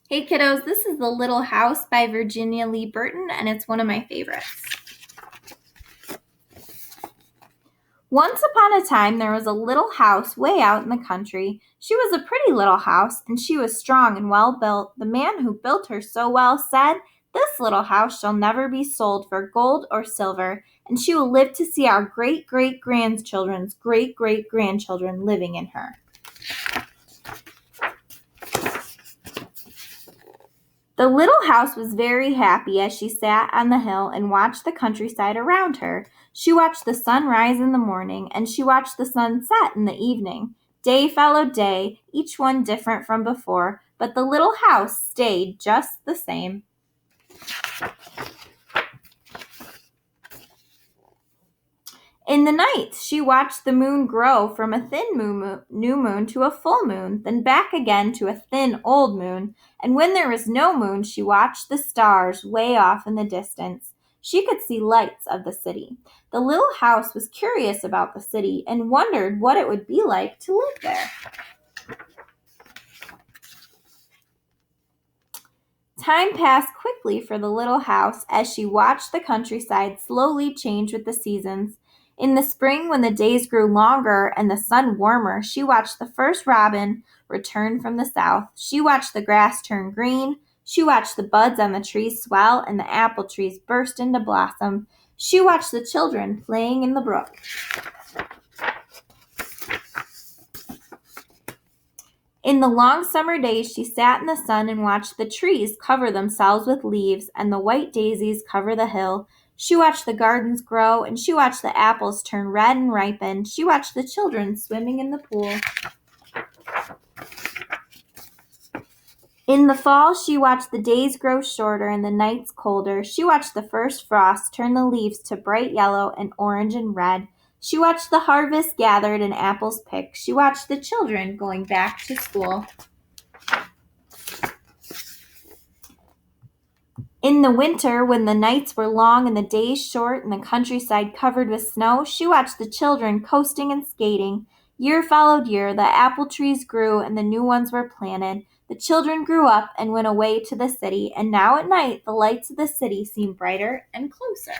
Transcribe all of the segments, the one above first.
Hey kiddos, this is The Little House by Virginia Lee Burton, and it's one of my favorites. Once upon a time, there was a little house way out in the country. She was a pretty little house, and she was strong and well built. The man who built her so well said, "This little house shall never be sold for gold or silver, and she will live to see our great-great-grandchildren's great-great-grandchildren living in her." The little house was very happy as she sat on the hill and watched the countryside around her. She watched the sun rise in the morning, and she watched the sun set in the evening. Day followed day, each one different from before, but the little house stayed just the same. In the nights, she watched the moon grow from a thin new moon to a full moon, then back again to a thin old moon. And when there was no moon, she watched the stars way off in the distance. She could see lights of the city. The little house was curious about the city and wondered what it would be like to live there. Time passed quickly for the little house as she watched the countryside slowly change with the seasons. In the spring, when the days grew longer and the sun warmer, she watched the first robin return from the south. She watched the grass turn green. She watched the buds on the trees swell and the apple trees burst into blossom. She watched the children playing in the brook. In the long summer days, she sat in the sun and watched the trees cover themselves with leaves and the white daisies cover the hill. She watched the gardens grow, and she watched the apples turn red and ripen. She watched the children swimming in the pool. In the fall, she watched the days grow shorter and the nights colder. She watched the first frost turn the leaves to bright yellow and orange and red. She watched the harvest gathered and apples picked. She watched the children going back to school. In the winter, when the nights were long and the days short and the countryside covered with snow, she watched the children coasting and skating. Year followed year, the apple trees grew and the new ones were planted. The children grew up and went away to the city, and now at night the lights of the city seem brighter and closer.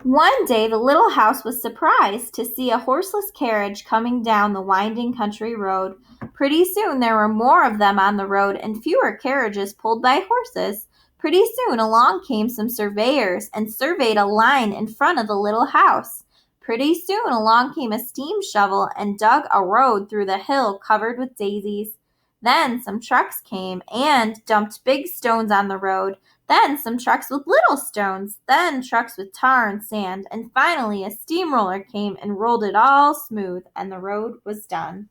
One day the little house was surprised to see a horseless carriage coming down the winding country road. Pretty soon there were more of them on the road and fewer carriages pulled by horses. Pretty soon along came some surveyors and surveyed a line in front of the little house. Pretty soon along came a steam shovel and dug a road through the hill covered with daisies. Then some trucks came and dumped big stones on the road. Then some trucks with little stones, then trucks with tar and sand, and finally a steamroller came and rolled it all smooth, and the road was done.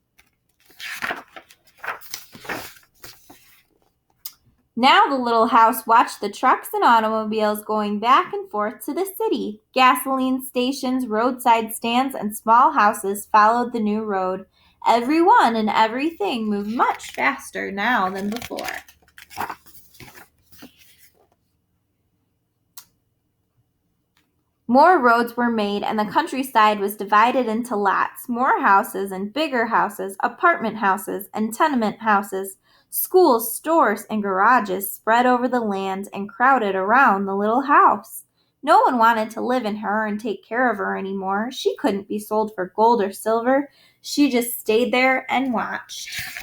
Now the little house watched the trucks and automobiles going back and forth to the city. Gasoline stations, roadside stands, and small houses followed the new road. Everyone and everything moved much faster now than before. More roads were made, and the countryside was divided into lots, more houses and bigger houses, apartment houses and tenement houses. Schools, stores, and garages spread over the land and crowded around the little house. No one wanted to live in her and take care of her anymore. She couldn't be sold for gold or silver. She just stayed there and watched.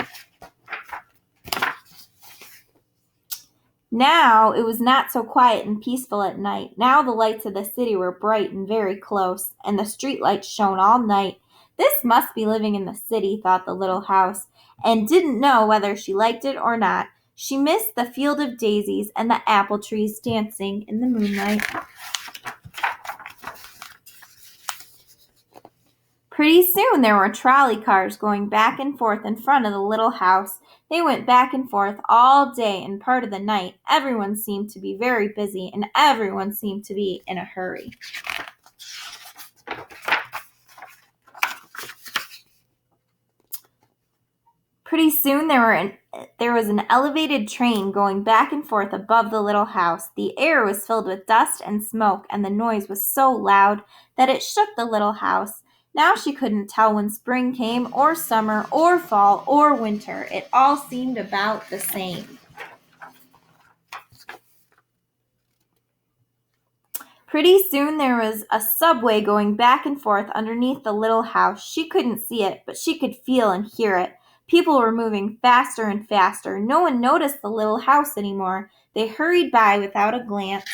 Now it was not so quiet and peaceful at night. Now the lights of the city were bright and very close, and the street lights shone all night. This must be living in the city, thought the little house, and didn't know whether she liked it or not. She missed the field of daisies and the apple trees dancing in the moonlight. Pretty soon there were trolley cars going back and forth in front of the little house. They went back and forth all day and part of the night. Everyone seemed to be very busy, and everyone seemed to be in a hurry. Pretty soon there was an elevated train going back and forth above the little house. The air was filled with dust and smoke, and the noise was so loud that it shook the little house. Now she couldn't tell when spring came, or summer, or fall, or winter. It all seemed about the same. Pretty soon there was a subway going back and forth underneath the little house. She couldn't see it, but she could feel and hear it. People were moving faster and faster. No one noticed the little house anymore. They hurried by without a glance.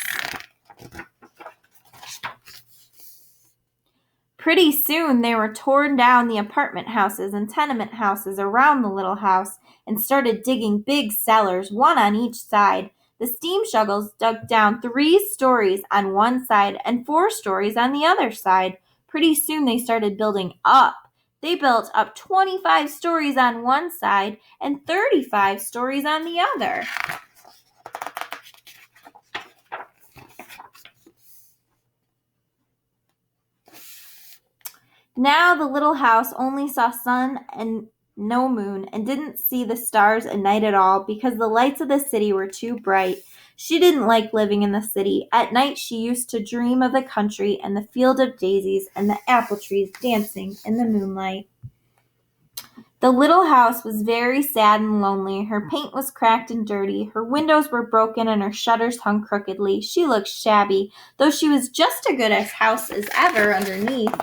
Pretty soon they were torn down the apartment houses and tenement houses around the little house and started digging big cellars, one on each side. The steam shovels dug down 3 stories on one side and 4 stories on the other side. Pretty soon they started building up. They built up 25 stories on one side and 35 stories on the other. Now the little house only saw sun and no moon, and didn't see the stars at night at all because the lights of the city were too bright. She didn't like living in the city. At night she used to dream of the country and the field of daisies and the apple trees dancing in the moonlight. The little house was very sad and lonely. Her paint was cracked and dirty. Her windows were broken and her shutters hung crookedly. She looked shabby, though she was just as good a house as ever underneath.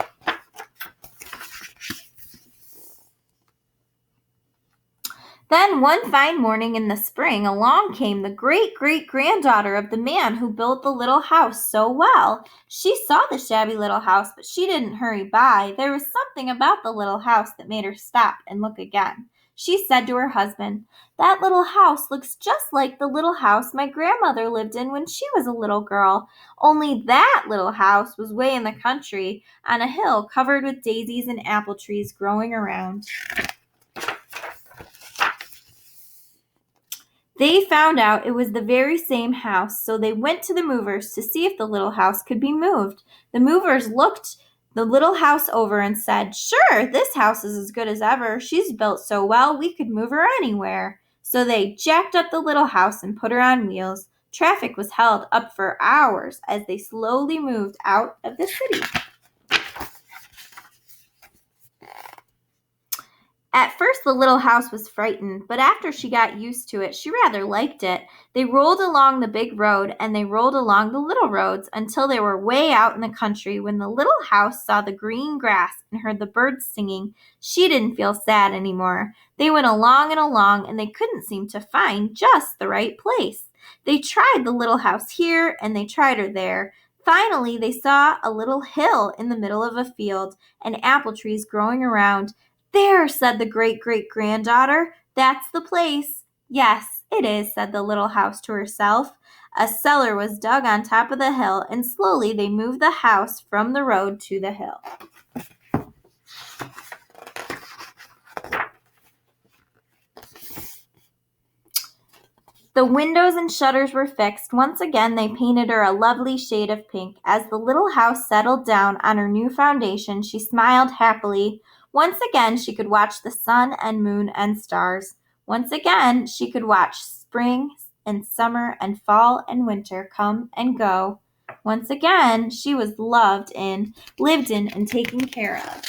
Then one fine morning in the spring, along came the great-great-granddaughter of the man who built the little house so well. She saw the shabby little house, but she didn't hurry by. There was something about the little house that made her stop and look again. She said to her husband, "That little house looks just like the little house my grandmother lived in when she was a little girl. Only that little house was way in the country, on a hill covered with daisies and apple trees growing around." They found out it was the very same house, so they went to the movers to see if the little house could be moved. The movers looked the little house over and said, "Sure, this house is as good as ever. She's built so well we could move her anywhere." So they jacked up the little house and put her on wheels. Traffic was held up for hours as they slowly moved out of the city. At first the little house was frightened, but after she got used to it, she rather liked it. They rolled along the big road, and they rolled along the little roads until they were way out in the country. When the little house saw the green grass and heard the birds singing, she didn't feel sad anymore. They went along and along, and they couldn't seem to find just the right place. They tried the little house here, and they tried her there. Finally, they saw a little hill in the middle of a field, and apple trees growing around. "There," said the great-great-granddaughter. "That's the place." "Yes, it is," said the little house to herself. A cellar was dug on top of the hill, and slowly they moved the house from the road to the hill. The windows and shutters were fixed. Once again, they painted her a lovely shade of pink. As the little house settled down on her new foundation, she smiled happily. Once again, she could watch the sun and moon and stars. Once again, she could watch spring and summer and fall and winter come and go. Once again, she was lived in, and taken care of.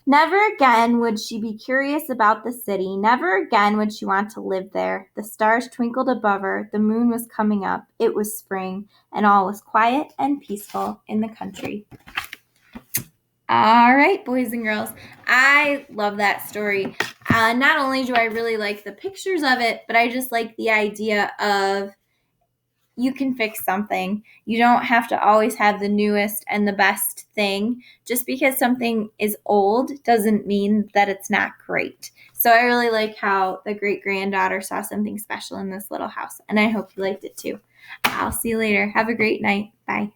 Never again would she be curious about the city. Never again would she want to live there. The stars twinkled above her. The moon was coming up. It was spring, and all was quiet and peaceful in the country. All right, boys and girls, I love that story. Not only do I really like the pictures of it, but I just like the idea of you can fix something. You don't have to always have the newest and the best thing. Just because something is old doesn't mean that it's not great. So I really like how the great-granddaughter saw something special in this little house, and I hope you liked it too. I'll see you later. Have a great night. Bye.